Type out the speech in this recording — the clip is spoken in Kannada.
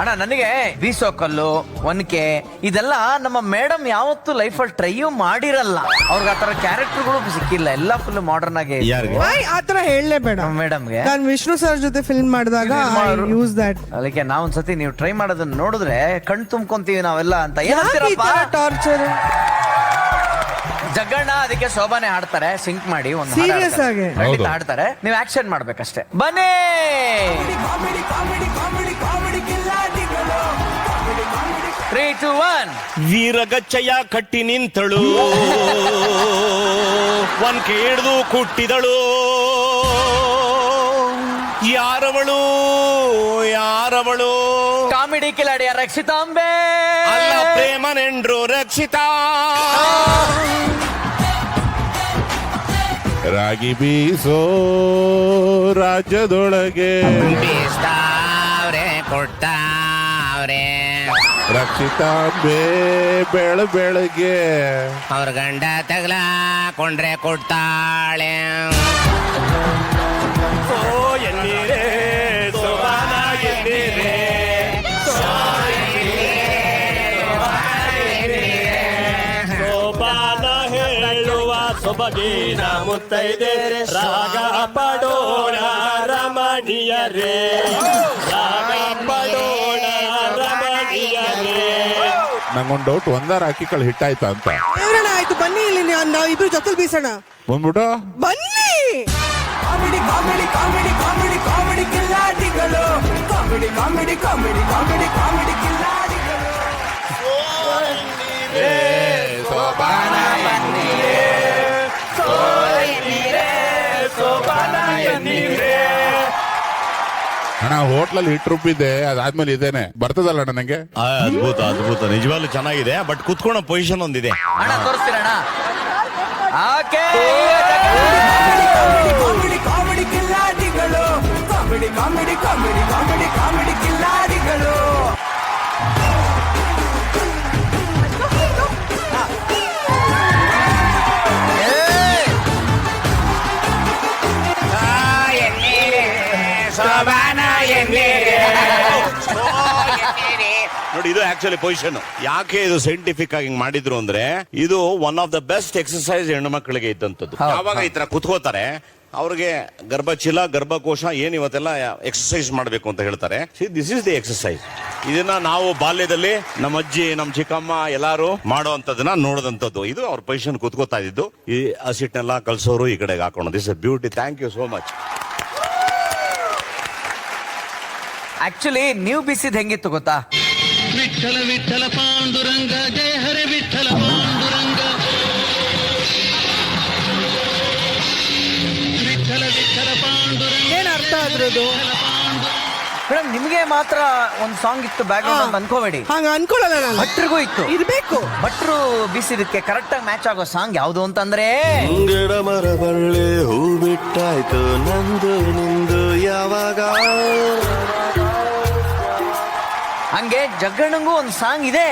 ಅಣ್ಣ ನನಗೆ ಬೀಸೋ ಕಲ್ಲು ಒನಕೆ ಇದೆಲ್ಲ ನಮ್ಮ ಮೇಡಮ್ ಯಾವತ್ತೂ ಲೈಫಲ್ಲಿ ಟ್ರೈಯೂ ಮಾಡಿರಲ್ಲ. ಅವ್ರಿಗೆ ಆತರ ಕ್ಯಾರೆಕ್ಟರ್ಗಳು ಸಿಕ್ಕಿಲ್ಲ, ಎಲ್ಲ ಫುಲ್ ಮಾಡರ್ನ್ ಆಗಿ. ಆತರ ಹೇಳಲೇಬೇಡ ಮೇಡಮ್ಗೆ. ನಾನು ವಿಷ್ಣು ಸರ್ ಜೊತೆ ಫಿಲ್ಮ್ ಮಾಡಿದಾಗ ಯೂಸ್ ದಟ್. ಅದಕ್ಕೆ ನಾವೊಂದ್ಸತಿ ನೀವು ಟ್ರೈ ಮಾಡೋದನ್ನ ನೋಡಿದ್ರೆ ಕಣ್ ತುಂಬ್ಕೊಂತೀವಿ ನಾವೆಲ್ಲ ಅಂತ. ಏನಂತೀರಪ್ಪ? ಟಾರ್ಚರ್ ಜಗ್ಗಣ್ಣ ಅದಕ್ಕೆ ಶೋಭಾನೆ ಹಾಡ್ತಾರೆ, ಸಿಂಕ್ ಮಾಡಿ ಒಂದು ಸೀರಿಯಸ್ ಆಗಿ ಹಾಡ್ತಾರೆ. ನೀವು ಆಕ್ಷನ್ ಮಾಡ್ಬೇಕಷ್ಟೇ. ಬನ್ನಿ 3, 2, 1. ವೀರಗಚ್ಚಯ್ಯ ಕಟ್ಟಿ ನಿಂತಳು, ಒನ್ಕೆ ಹಿಡಿದು ಕುಟ್ಟಿದಳು, ಯಾರವಳು ಯಾರವಳು? ಕಾಮಿಡಿ ಕಿಲಾಡಿಯ ರಕ್ಷಿತಾಂಬೆ. ಅಲ್ಲ ಪ್ರೇಮನೆಂಡ್ರು ರಕ್ಷಿತಾ. ರಾಗಿ ಬೀಸೋ ರಾಜ್ಯದೊಳಗೆ ಬೀಸ್ತಾವ್ರೆ ಕೊಡ್ತಾವ್ರೆ, ರಕ್ಷಿತಾಂಬೆ ಬೆಳಗ್ಗೆ ಅವ್ರ ಗಂಡ ತಗಲಾಕೊಂಡ್ರೆ ಕೊಡ್ತಾಳೆ. ಓ ಎನ್ನೀರೇ ಸೋಬಾನ ಎನ್ನೀರೇ, ಸೋಬಾನ ಹೇಳುವ ಸೊಬಗಿನ ಮುತ್ತೈದೆ, ರಾಗ ಪಡೋಣ ರಮಣೀಯರೇ, ರಾಗ ಪಡೋಣ ರಮಣೀಯರೇ. ನಂಗೊಂದು ಡೌಟ್, ಒಂದಾರ ಅಕ್ಕಿ ಕಾಳು ಹಿಟ್ಟಾಯ್ತಾ ಅಂತ. ಆಯ್ತು ಬನ್ನಿ, ಇಲ್ಲಿ ನಾವು ಇಬ್ರು ಜೊತೆ ಬೀಸೋಣ. ಬಂದ್ಬಿಟ್ಟು ಬನ್ನಿ. Comedy comedy comedy comedy comedy ಕಿಲ್ಲಾಡಿಗಳು, comedy comedy comedy comedy comedy ಕಿಲ್ಲಾಡಿಗಳು. ಸೋಬಾನ ಅಣ್ಣ ಹೋಟ್ಲಲ್ಲಿ ಹಿಟ್ಟು ರುಬ್ಬಿದ್ದೆ, ಅದಾದ್ಮೇಲೆ ಇದೇನೆ ಬರ್ತದಲ್ಲ ನನಗೆ. ಅದ್ಭುತ ಅದ್ಭುತ, ನಿಜವಾಗ್ಲೂ ಚೆನ್ನಾಗಿದೆ. ಬಟ್ ಕುತ್ಕೊಳ್ಳೋ ಪೊಸಿಷನ್ ಒಂದಿದೆ. ಅಣ್ಣ ತೋರಿಸ್ತೀರಣ್ಣ? ಓಕೆ. ಕಾಮಿಡಿ ಕಾಮಿಡಿ ಕಿಲ್ಲಾಡಿಗಳು, comedy comedy comedy comedy comedy ಕಿಲ್ಲಾಡಿಗಳು. ನೋಡಿ, ಇದು ಆಕ್ಚುಲಿ ಪೊಸಿಷನ್. ಯಾಕೆ ಇದು ಸೈಂಟಿಫಿಕ್ ಆಗಿ ಮಾಡಿದ್ರು ಅಂದ್ರೆ, ಇದು one of the best exercise ಹೆಣ್ಣು ಮಕ್ಕಳಿಗೆ ಇದ್ದಂಥದ್ದು. ಯಾವಾಗ ಈ ತರ ಕುತ್ಕೋತಾರೆ, ಅವ್ರಿಗೆ ಗರ್ಭಚೀಲ ಗರ್ಭಕೋಶ ಏನ್ ಇವತ್ತೆಲ್ಲ ಎಕ್ಸರ್ಸೈಸ್ ಮಾಡಬೇಕು ಅಂತ ಹೇಳ್ತಾರೆ. This is the exercise. ಇದನ್ನ ನಾವು ಬಾಲ್ಯದಲ್ಲಿ ನಮ್ಮ ಅಜ್ಜಿ ನಮ್ಮ ಚಿಕ್ಕಮ್ಮ ಎಲ್ಲಾರು ಮಾಡುವಂತದನ್ನ ನೋಡಿದಂಥದ್ದು. ಇದು ಅವ್ರ ಪೊಸಿಷನ್ ಕುತ್ಕೋತಾ ಇದ್ದು, ಈ ಹಸಿಟ್ನೆಲ್ಲ ಕಲ್ಸೋರು ಈ ಕಡೆಗೆ ಹಾಕೋಣ. This is beauty. Thank you so much. Actually ನೀವು ಬಿಸಿದ್ ಹೆಂಗಿತ್ತು ಗೊತ್ತಾ? ವಿಠಲ ವಿಠಲ ಪಾಂಡುರಂಗ, ಜಯ ಹರಿ ವಿಠಲ ಪಾಂಡುರಂಗ, ವಿಠಲ ವಿಠಲ ಪಾಂಡುರಂಗ. ಏನ್ ಅರ್ಥ ಆದ್ರದು? ಮೇಡಮ್ ನಿಮ್ಗೆ ಮಾತ್ರ ಒಂದು ಸಾಂಗ್ ಇತ್ತು ಬ್ಯಾಕ್ ಗ್ರೌಂಡ್ ಅಂತ ಅನ್ಕೋಬೇಡಿ. ಹಂಗ ಅನ್ಕೊಳ್ಳಲ್ಲ ನಾನು. ಭಟ್ರಿಗೂ ಇತ್ತು. ಇರ್ಬೇಕು. ಭಟ್ರು ಬಿಸಿದಕ್ಕೆ ಕರೆಕ್ಟ್ ಆಗಿ ಮ್ಯಾಚ್ ಆಗೋ ಸಾಂಗ್ ಯಾವ್ದು ಅಂತಂದ್ರೆ, ಗಿಡ ಮರ ಬಳ್ಳಿ ಹೂ ಬಿಟ್ಟಾಯ್ತು ನಂದು ನಿಂದು ಯಾವಾಗ. ಹಂಗೆ ಜಗ್ಗಣ್ಣಂಗೂ ಒಂದು ಸಾಂಗ್ ಇದೆ.